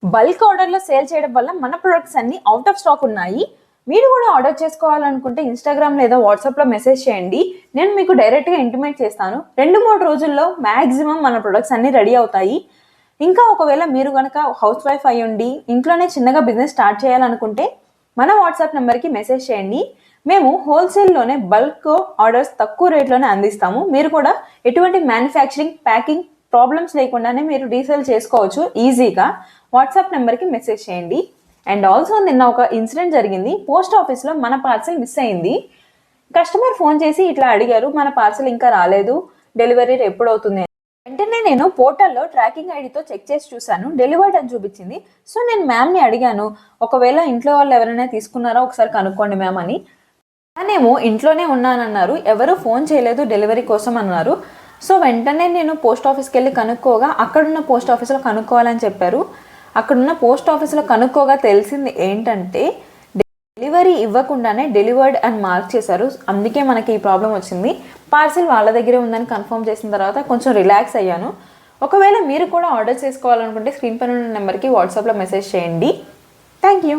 Bulk ఆర్డర్లో sale చేయడం వల్ల మన ప్రొడక్ట్స్ అన్ని అవుట్ ఆఫ్ స్టాక్ ఉన్నాయి. మీరు కూడా ఆర్డర్ చేసుకోవాలనుకుంటే ఇన్స్టాగ్రామ్ లేదా వాట్సాప్లో మెసేజ్ చేయండి. నేను మీకు డైరెక్ట్గా ఇంటిమేట్ చేస్తాను. 2-3 రోజుల్లో మ్యాక్సిమం మన ప్రొడక్ట్స్ అన్ని రెడీ అవుతాయి. ఇంకా ఒకవేళ మీరు కనుక హౌస్ వైఫ్ అయి ఉండి ఇంట్లోనే చిన్నగా బిజినెస్ స్టార్ట్ చేయాలనుకుంటే మన వాట్సాప్ నెంబర్కి మెసేజ్ చేయండి. మేము హోల్సేల్లోనే బల్క్ ఆర్డర్స్ తక్కువ రేట్లోనే అందిస్తాము. మీరు కూడా ఎటువంటి మ్యానుఫ్యాక్చరింగ్ ప్యాకింగ్ ప్రాబ్లమ్స్ లేకుండానే మీరు రీసేల్ చేసుకోవచ్చు ఈజీగా. వాట్సాప్ నెంబర్కి మెసేజ్ చేయండి. అండ్ ఆల్సో నిన్న ఒక ఇన్సిడెంట్ జరిగింది. పోస్ట్ ఆఫీస్లో మన పార్సల్ మిస్ అయింది. కస్టమర్ ఫోన్ చేసి ఇట్లా అడిగారు, మన పార్సల్ ఇంకా రాలేదు, డెలివరీ ఎప్పుడు అవుతుంది. వెంటనే నేను పోర్టల్లో ట్రాకింగ్ ఐడితో చెక్ చేసి చూశాను, డెలివర్డ్ అని చూపించింది. సో నేను మ్యామ్ని అడిగాను, ఒకవేళ ఇంట్లో వాళ్ళు ఎవరైనా తీసుకున్నారో ఒకసారి కనుక్కోండి మ్యామ్ అని. నేనేమో ఇంట్లోనే ఉన్నానన్నారు, ఎవరు ఫోన్ చేయలేదు డెలివరీ కోసం అన్నారు. సో వెంటనే నేను పోస్ట్ ఆఫీస్కి వెళ్ళి కనుక్కోగా అక్కడున్న పోస్ట్ ఆఫీస్లో కనుక్కోవాలని చెప్పారు. అక్కడున్న పోస్ట్ ఆఫీస్లో కనుక్కోగా తెలిసింది ఏంటంటే డెలివరీ ఇవ్వకుండానే డెలివర్డ్ అని మార్క్ చేశారు. అందుకే మనకి ఈ ప్రాబ్లం వచ్చింది. పార్సిల్ వాళ్ళ దగ్గరే ఉందని కన్ఫర్మ్ చేసిన తర్వాత కొంచెం రిలాక్స్ అయ్యాను. ఒకవేళ మీరు కూడా ఆర్డర్ చేసుకోవాలనుకుంటే స్క్రీన్ పైన ఉన్న నెంబర్కి వాట్సాప్లో మెసేజ్ చేయండి. Thank you.